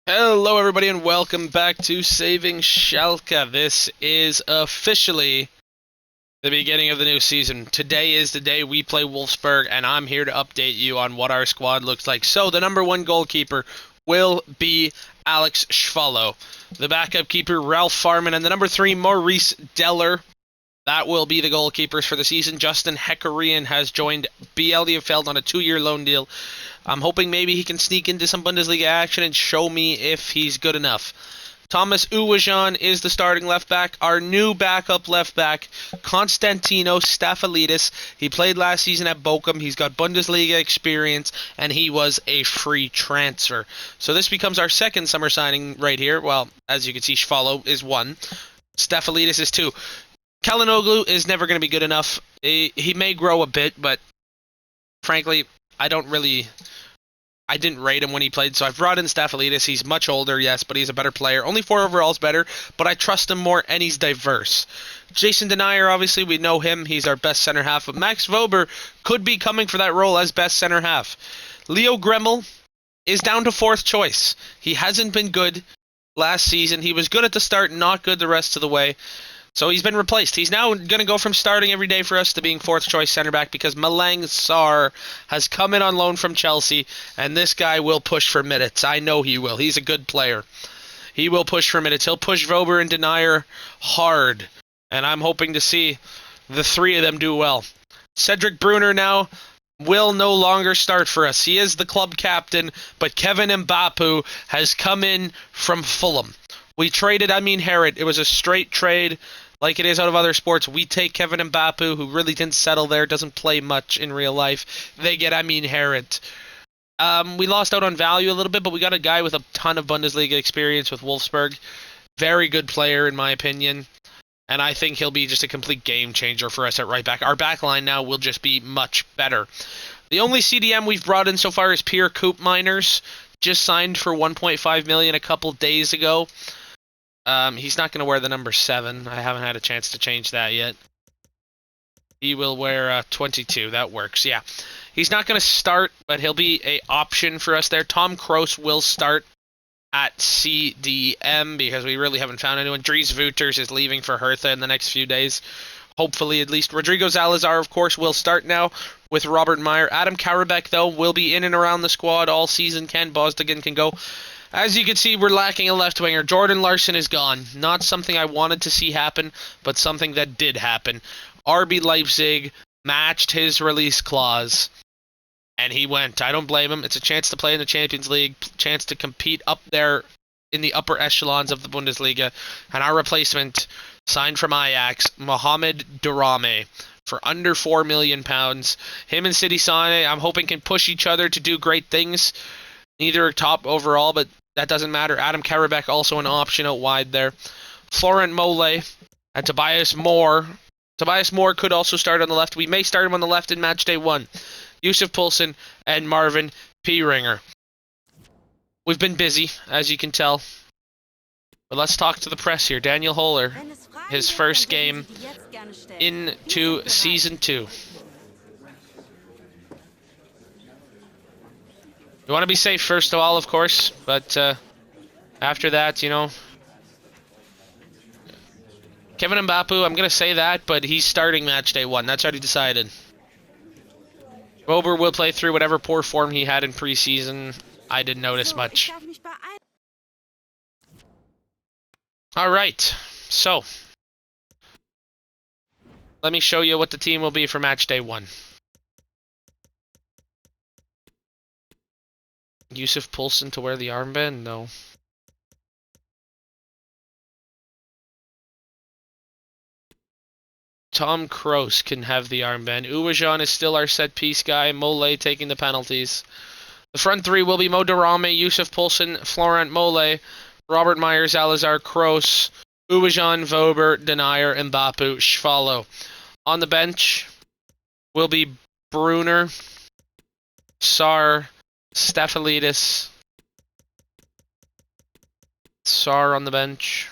Hello, everybody, and welcome back to Saving Schalke. This is officially the beginning of the new season. Today is the day we play Wolfsburg, and I'm here to update you on what our squad looks like. So, the number one goalkeeper will be Alex Schwallow. The backup keeper, Ralph Farman, and the number three, Maurice Deller. That will be the goalkeepers for the season. Justin Hekarian has joined BL Liefeld on a 2-year loan deal. I'm hoping maybe he can sneak into some Bundesliga action and show me if he's good enough. Thomas Uwajan is the starting left back. Our new backup left back, Konstantino Staffelidis. He played last season at Bochum. He's got Bundesliga experience, and he was a free transfer. So this becomes our second summer signing right here. Well, as you can see, Schwallow is one. Staffelidis is two. Kalinoglu is never going to be good enough. He may grow a bit, but frankly, I didn't rate him when he played, so I've brought in Staffelidis. He's much older, yes, but he's a better player. Only 4 overalls better, but I trust him more, and he's diverse. Jason Denier, obviously, we know him. He's our best center half, but Max Vober could be coming for that role as best center half. Leo Gremmel is down to 4th choice. He hasn't been good last season. He was good at the start, not good the rest of the way. So he's been replaced. He's now going to go from starting every day for us to being 4th choice center back because Malang Sarr has come in on loan from Chelsea, and this guy will push for minutes. I know he will. He's a good player. He will push for minutes. He'll push Vober and Denier hard, and I'm hoping to see the 3 of them do well. Cedric Brunner now will no longer start for us. He is the club captain, but Kevin Mbapu has come in from Fulham. We traded Amin Harit. It was a straight trade like it is out of other sports. We take Kevin Mbapu, who really didn't settle there, doesn't play much in real life. They get Amin Harit. We lost out on value a little bit, but we got a guy with a ton of Bundesliga experience with Wolfsburg. Very good player, in my opinion. And I think he'll be just a complete game changer for us at right back. Our back line now will just be much better. The only CDM we've brought in so far is Pierre Koopmeiners. Just signed for $1.5 million a couple days ago. He's not going to wear the number 7. I haven't had a chance to change that yet. He will wear 22. That works, yeah. He's not going to start, but he'll be an option for us there. Tom Kroos will start at CDM because we really haven't found anyone. Dries Wouters is leaving for Hertha in the next few days. Hopefully, at least. Rodrigo Zalazar, of course, will start now with Robert Meyer. Adam Karabek, though, will be in and around the squad all season. Ken Bosdogan can go. As you can see, we're lacking a left winger. Jordan Larson is gone. Not something I wanted to see happen, but something that did happen. RB Leipzig matched his release clause, and he went. I don't blame him. It's a chance to play in the Champions League, chance to compete up there in the upper echelons of the Bundesliga. And our replacement, signed from Ajax, Mohamed Durame, for under £4 million. Him and City Sane, I'm hoping, can push each other to do great things. Neither are top overall, but that doesn't matter. Adam Karabek also an option out wide there. Florent Mole and Tobias Moore. Tobias Moore could also start on the left. We may start him on the left in match day 1. Yusuf Poulsen and Marvin P. We've been busy, as you can tell. But let's talk to the press here. Daniel Holler, his first game into Season 2. You want to be safe first of all, of course, but after that, you know, Kevin Mbapu, I'm going to say that, but he's starting match day 1. That's already decided. Bober will play through whatever poor form he had in preseason. I didn't notice much. Alright, so let me show you what the team will be for match day 1. Yusuf Poulsen to wear the armband? No. Tom Kroos can have the armband. Uwajan is still our set-piece guy. Mole taking the penalties. The front 3 will be Mo Durame, Yusuf Poulsen, Florent Mole, Robert Meyer, Zalazar, Kroos, Uwajan, Vober, Denier, Mbapu, Schwallow. On the bench will be Brunner, Sarr, Staffelidis. Sarr on the bench.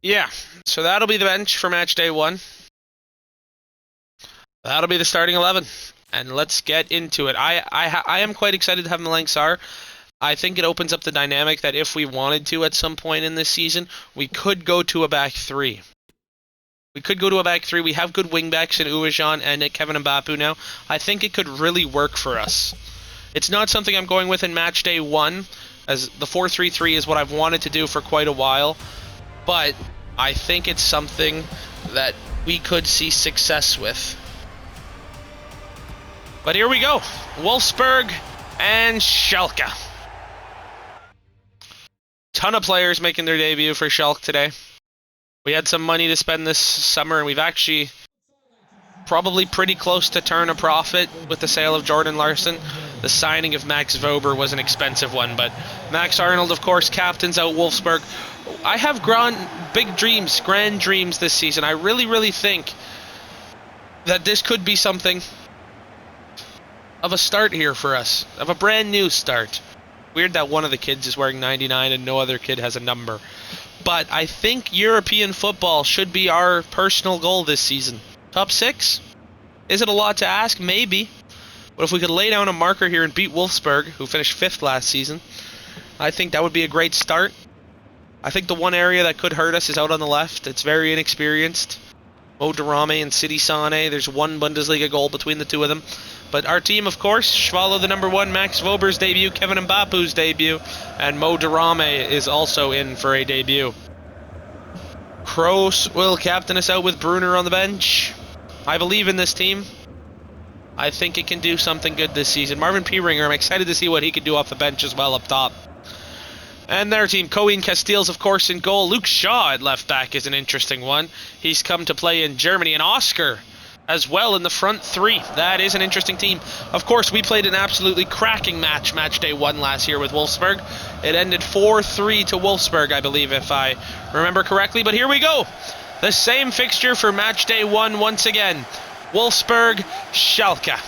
Yeah, so that'll be the bench for match day 1. That'll be the starting 11. And let's get into it. I am quite excited to have Malang Sarr. I think it opens up the dynamic that if we wanted to at some point in this season, we could go to a back three. We could go to a back three. We have good wingbacks in Uwajan and Kevin Mbapu now. I think it could really work for us. It's not something I'm going with in match day 1, as the 4-3-3 is what I've wanted to do for quite a while. But I think it's something that we could see success with. But here we go. Wolfsburg and Schalke. Ton of players making their debut for Schalke today. We had some money to spend this summer, and we've actually probably pretty close to turn a profit with the sale of Jordan Larsson. The signing of Max Vober was an expensive one, but Max Arnold, of course, captains out Wolfsburg. I have grand dreams this season. I really think that this could be something of a start here for us, of a brand new start. Weird that one of the kids is wearing 99 and no other kid has a number. But I think European football should be our personal goal this season. Top 6? Is it a lot to ask? Maybe. But if we could lay down a marker here and beat Wolfsburg, who finished 5th last season, I think that would be a great start. I think the one area that could hurt us is out on the left. It's very inexperienced. Mo Darame and Sidi Sane. There's one Bundesliga goal between the two of them. But our team, of course, Schwallow the number 1, Max Vober's debut, Kevin Mbapu's debut, and Mo Darame is also in for a debut. Kroos will captain us out with Brunner on the bench. I believe in this team. I think it can do something good this season. Marvin Pieringer, I'm excited to see what he can do off the bench as well up top. And their team, Coen Casteels, of course, in goal. Luke Shaw at left back is an interesting one. He's come to play in Germany. And Oscar as well in the front 3. That is an interesting team. Of course, we played an absolutely cracking match day 1 last year with Wolfsburg. It ended 4-3 to Wolfsburg, I believe, if I remember correctly. But here we go. The same fixture for match day 1 once again. Wolfsburg, Schalke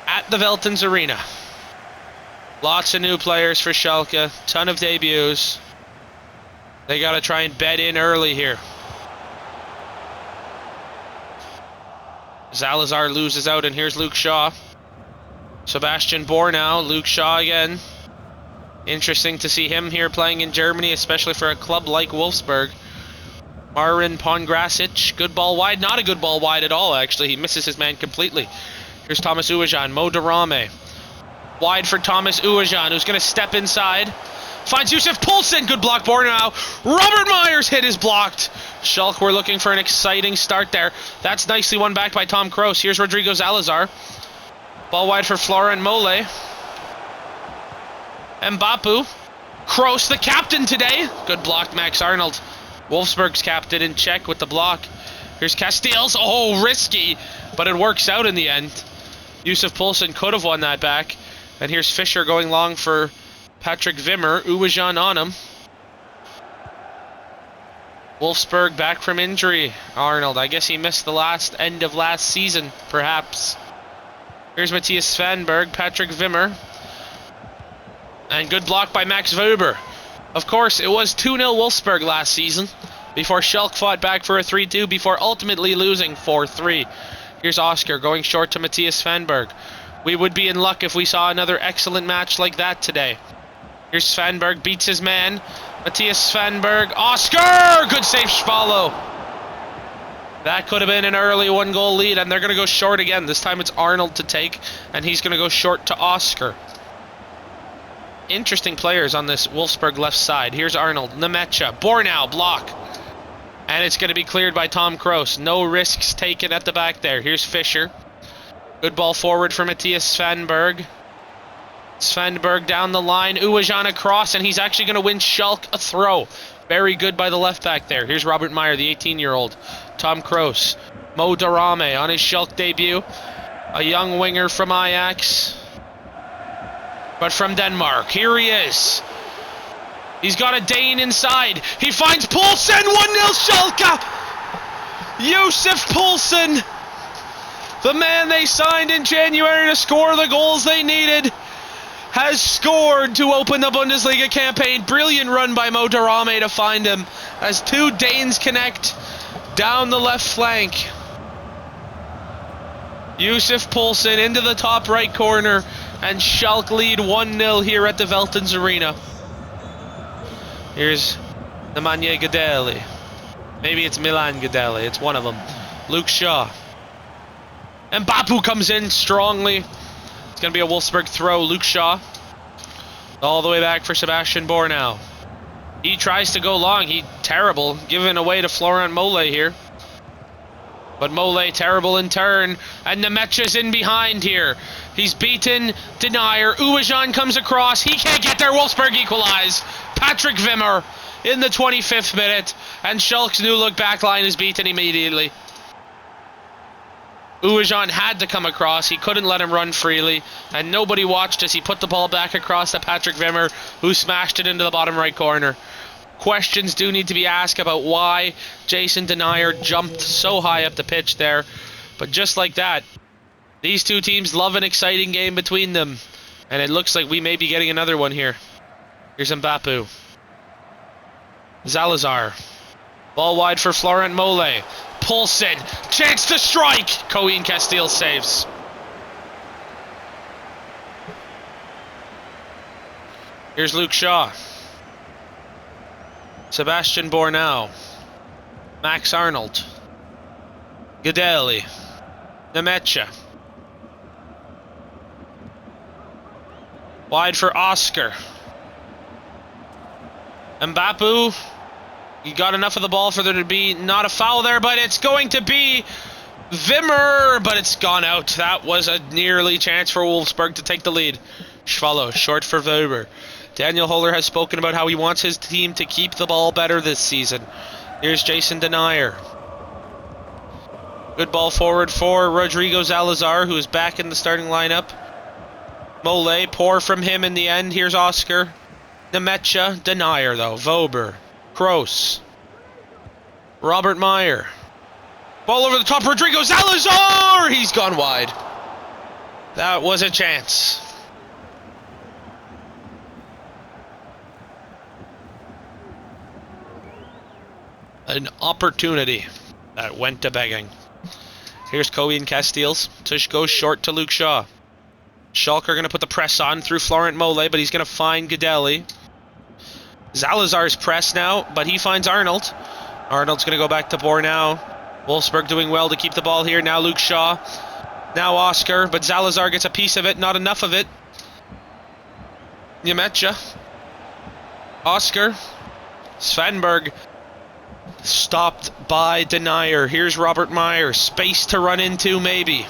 at the Veltins Arena. Lots of new players for Schalke. Ton of debuts. They got to try and bed in early here. Zalazar loses out, and here's Luke Shaw. Sebastian Bornau, Luke Shaw again. Interesting to see him here playing in Germany, especially for a club like Wolfsburg. Marin Pongrasic, good ball wide. Not a good ball wide at all, actually. He misses his man completely. Here's Thomas Uwajan, Mo Darame. Wide for Thomas Uwajan, who's going to step inside. Finds Yusuf Poulsen. Good block, Bornau. Robert Myers hit is blocked. Schalke were looking for an exciting start there. That's nicely won back by Tom Kroos. Here's Rodrigo Zalazar. Ball wide for Florent Mole. Mbapu. Kroos, the captain today. Good block, Max Arnold. Wolfsburg's captain in check with the block. Here's Casteels. Oh, risky, but it works out in the end. Yusuf Poulsen could have won that back. And here's Fischer going long for Patrick Wimmer. Uwajan on him. Wolfsburg back from injury. Arnold, I guess he missed the end of last season, perhaps. Here's Matthias Svanberg, Patrick Wimmer. And good block by Max Vober. Of course, it was 2-0 Wolfsburg last season, before Schalke fought back for a 3-2, before ultimately losing 4-3. Here's Oscar going short to Matthias Svanberg. We would be in luck if we saw another excellent match like that today. Here's Svanberg, beats his man. Matthias Svanberg, Oscar! Good save, Schwallow. That could have been an early 1-goal lead, and they're going to go short again. This time it's Arnold to take, and he's going to go short to Oscar. Interesting players on this Wolfsburg left side. Here's Arnold, Nemecha, Bornau, block. And it's going to be cleared by Tom Kroos. No risks taken at the back there. Here's Fischer. Good ball forward for Matthias Svanberg. Svanberg down the line. Uwajan across, and he's actually going to win Schalke a throw. Very good by the left back there. Here's Robert Meyer, the 18-year-old. Tom Kroos. Mo Darame on his Schalke debut. A young winger from Ajax. But from Denmark. Here he is. He's got a Dane inside. He finds Poulsen. 1-0 Schalke. Yusuf Poulsen. The man they signed in January to score the goals they needed has scored to open the Bundesliga campaign. Brilliant run by Mo Darame to find him as two Danes connect down the left flank. Yusuf Poulsen into the top right corner, and Schalke lead 1-0 here at the Veltins Arena. Here's Nemanja Gadeli. Maybe it's Milan Gadeli. It's one of them. Luke Shaw. And Bapu comes in strongly. It's going to be a Wolfsburg throw. Luke Shaw. All the way back for Sebastian Bornau. He tries to go long. He terrible. Giving away to Florent Mole here. But Mole terrible in turn. And Nemetja's in behind here. He's beaten. Denier. Uwejan comes across. He can't get there. Wolfsburg equalize. Patrick Wimmer in the 25th minute. And Schalke's new look backline is beaten immediately. Uwejan had to come across. He couldn't let him run freely. And nobody watched as he put the ball back across to Patrick Wimmer, who smashed it into the bottom right corner. Questions do need to be asked about why Jason Denier jumped so high up the pitch there. But just like that, these two teams love an exciting game between them. And it looks like we may be getting another one here. Here's Mbapu. Zalazar. Ball wide for Florent Mole. Poulsen. Chance to strike. Cohen Castile saves. Here's Luke Shaw. Sebastian Bornau. Max Arnold. Gadeli. Nemetja. Wide for Oscar. Mbapu. He got enough of the ball for there to be not a foul there, but it's going to be Wimmer, but it's gone out. That was a nearly chance for Wolfsburg to take the lead. Schwallow, short for Weber. Daniel Holler has spoken about how he wants his team to keep the ball better this season. Here's Jason Denier. Good ball forward for Rodrigo Zalazar, who is back in the starting lineup. Mole, poor from him in the end. Here's Oscar. Nemetja, Denier though. Weber. Kroos. Robert Meyer. Ball over the top. Rodrigo Zalazar! He's gone wide. That was a chance. An opportunity that went to begging. Here's Cohen Castiles. Tush goes short to Luke Shaw. Schalke are going to put the press on through Florent Mole, but he's going to find Gadeli. Zalazar's press now, but he finds Arnold. Arnold's going to go back to Bornau. Wolfsburg doing well to keep the ball here. Now Luke Shaw. Now Oscar, but Zalazar gets a piece of it, not enough of it. Nemetja. Oscar. Svenberg. Stopped by Denier. Here's Robert Meyer. Space to run into, maybe.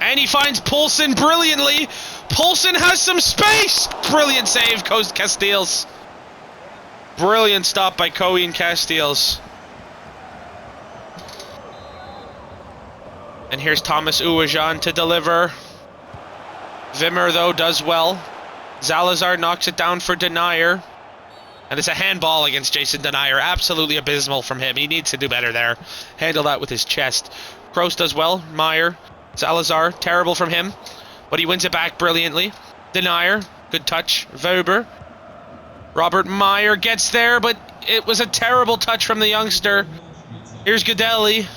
And he finds Poulsen brilliantly. Poulsen has some space. Brilliant save, Castiles. Brilliant stop by Cohen Castiles. And here's Thomas Uwejan to deliver. Wimmer, though, does well. Zalazar knocks it down for Denier. And it's a handball against Jason Denier. Absolutely abysmal from him. He needs to do better there. Handle that with his chest. Kroos does well. Meyer. Zalazar. Terrible from him. But he wins it back brilliantly. Denier. Good touch. Weber. Robert Meyer gets there, but it was a terrible touch from the youngster. Here's Gadeli.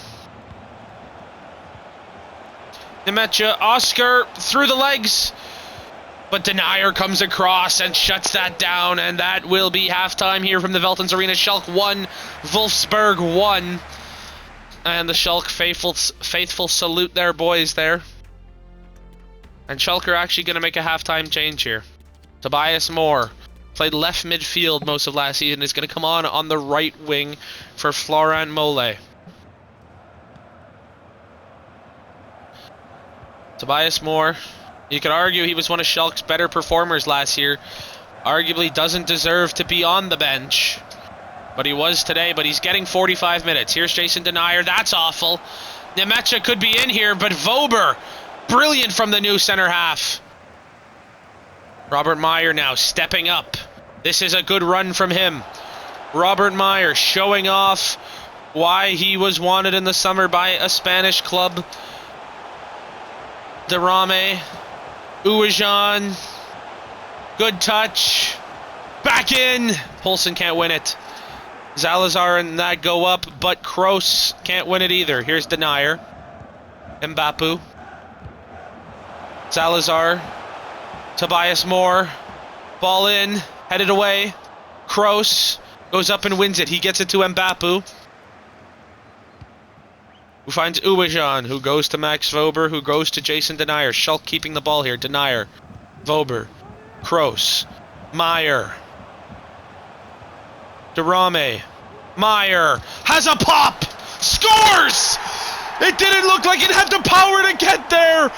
Nemetja. Oscar through the legs. But Denier comes across and shuts that down, and that will be halftime here from the Veltins Arena. Schalke 1, Wolfsburg 1. And the Schalke faithful salute their boys there. And Schalke are actually going to make a halftime change here. Tobias Moore played left midfield most of last season. Is going to come on the right wing for Florent Mole. Tobias Moore. You could argue he was one of Schalke's better performers last year. Arguably doesn't deserve to be on the bench. But he was today, but he's getting 45 minutes. Here's Jason Denier. That's awful. Nemetja could be in here, but Weber, brilliant from the new center half. Robert Meyer now stepping up. This is a good run from him. Robert Meyer showing off why he was wanted in the summer by a Spanish club. Derame. Uwejan. Good touch. Back in. Poulsen can't win it. Zalazar and that go up, but Kroos can't win it either. Here's Denier. Mbapu. Zalazar. Tobias Moore. Ball in. Headed away. Kroos goes up and wins it. He gets it to Mbapu, who finds Uwejan, who goes to Max Vober, who goes to Jason Denier. Schalke keeping the ball here. Denier. Vober. Kroos. Meyer. Durame. Meyer has a pop! Scores! It didn't look like it had the power to get there,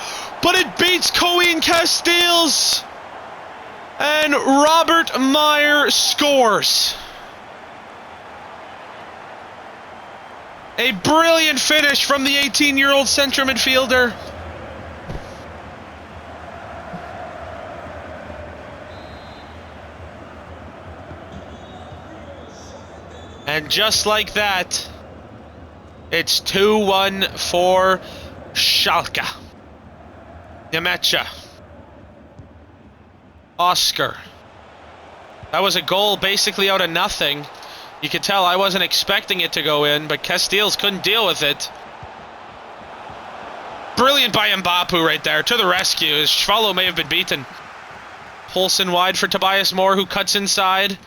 but it beats Koen Casteels. And Robert Meyer scores. A brilliant finish from the 18-year-old central midfielder. And just like that, it's 2-1 for Schalke. Nemecha. Oscar. That was a goal basically out of nothing. You could tell I wasn't expecting it to go in, but Casteels couldn't deal with it. Brilliant by Mbapu right there, to the rescue, as Schwallow may have been beaten. Poulsen wide for Tobias Moore, who cuts inside.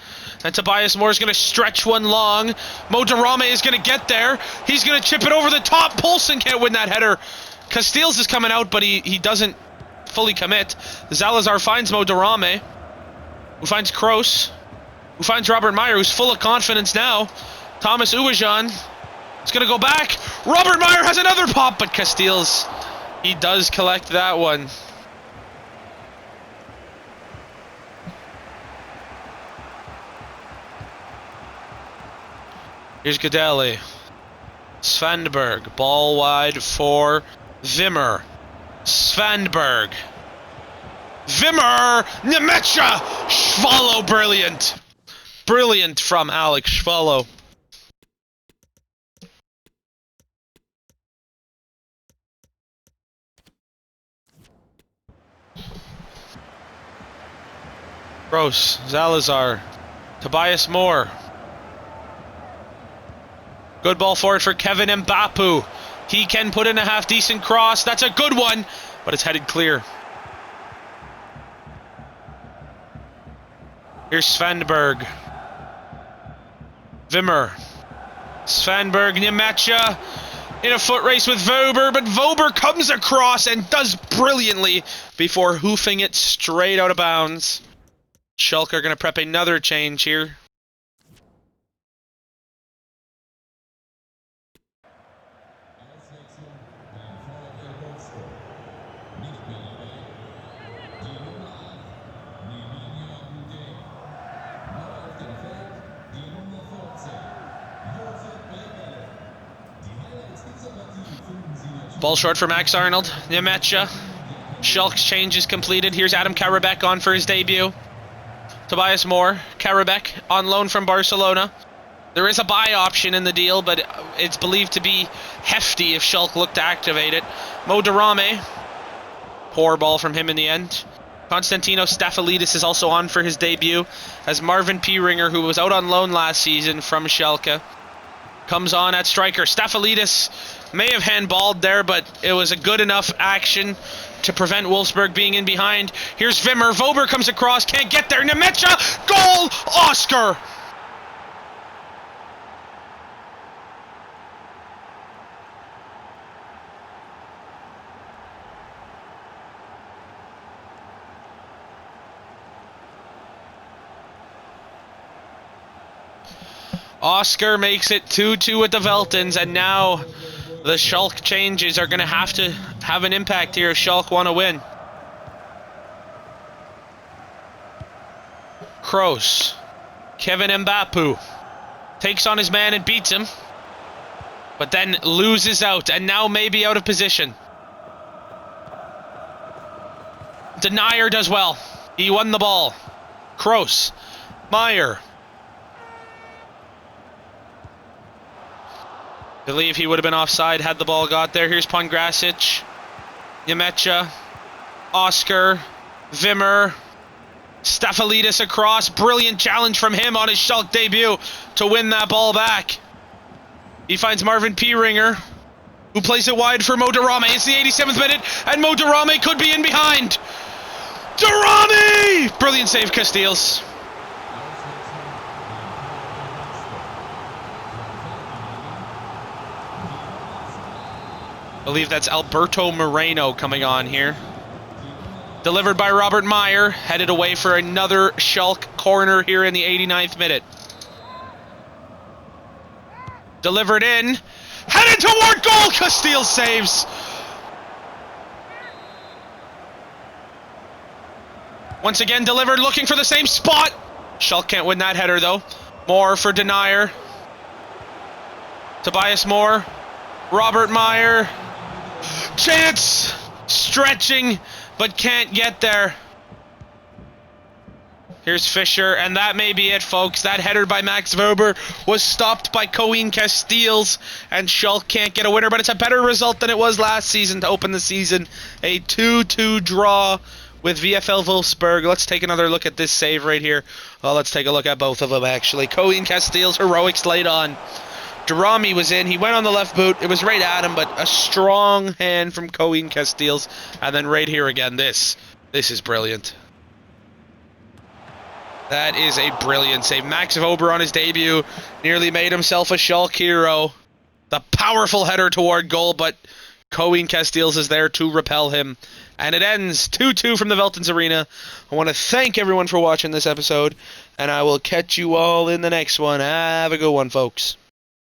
And Tobias Moore is going to stretch one long. Mo Durame is going to get there. He's going to chip it over the top. Poulsen can't win that header. Casteels is coming out, but he doesn't fully commit. Zalazar finds Mo Durame, who finds Kroos, who finds Robert Meyer, who's full of confidence now. Thomas Uwejan is going to go back. Robert Meyer has another pop, but Casteels, he does collect that one. Here's Gadeli. Svanberg. Ball wide for Wimmer. Svanberg. Wimmer! Nemecha! Schwallow, brilliant. Brilliant from Alex Schwallow. Gross. Zalazar. Tobias Moore. Good ball forward for Kevin Mbapu. He can put in a half-decent cross. That's a good one, but it's headed clear. Here's Svanberg. Wimmer. Svanberg, Nemecha in a foot race with Vober, but Vober comes across and does brilliantly before hoofing it straight out of bounds. Schalke are going to prep another change here. Ball short for Max Arnold. Nemecha. Schalke's change is completed. Here's Adam Karabek on for his debut. Tobias Moore. Karabek on loan from Barcelona. There is a buy option in the deal, but it's believed to be hefty if Schalke look to activate it. Mo Durame. Poor ball from him in the end. Konstantino Staffelidis is also on for his debut, as Marvin Pieringer, who was out on loan last season from Schalke, comes on at striker. Staffelidis may have handballed there, but it was a good enough action to prevent Wolfsburg being in behind. Here's Wimmer. Vober comes across, can't get there. Nemecha! Goal! Oscar! Oscar makes it 2-2 at the Veltons, and now the Schalke changes are going to have an impact here if Schalke want to win. Kroos. Kevin Mbapu takes on his man and beats him, but then loses out, and now may be out of position. Denier does well. He won the ball. Kroos. Meyer. Believe he would have been offside had the ball got there. Here's Pongrasic. Nemecha. Oscar. Wimmer. Staffelidis across. Brilliant challenge from him on his Schalke debut to win that ball back. He finds Marvin Pieringer, who plays it wide for Mo Darame. It's the 87th minute, and Mo Darame could be in behind. Darame! Brilliant save, Casteels. I believe that's Alberto Moreno coming on here. Delivered by Robert Meyer, headed away for another Schalke corner here in the 89th minute. Delivered in, headed toward goal, Castile saves. Once again delivered, looking for the same spot. Schalke can't win that header though. Moore for Denier. Tobias Moore. Robert Meyer. Chance! Stretching, but can't get there. Here's Fisher, and that may be it, folks. That header by Max Weber was stopped by Coen Casteels, and Schalke can't get a winner, but it's a better result than it was last season to open the season. A 2-2 draw with VfL Wolfsburg. Let's take another look at this save right here. Well, let's take a look at both of them, actually. Coen Casteels' heroics laid on. Darame was in. He went on the left boot. It was right at him, but a strong hand from Coen Casteels. And then right here again, this is brilliant. That is a brilliant save. Max Weber on his debut nearly made himself a Schalke hero. The powerful header toward goal, but Coen Casteels is there to repel him. And it ends 2-2 from the Veltins Arena. I want to thank everyone for watching this episode, and I will catch you all in the next one. Have a good one, folks.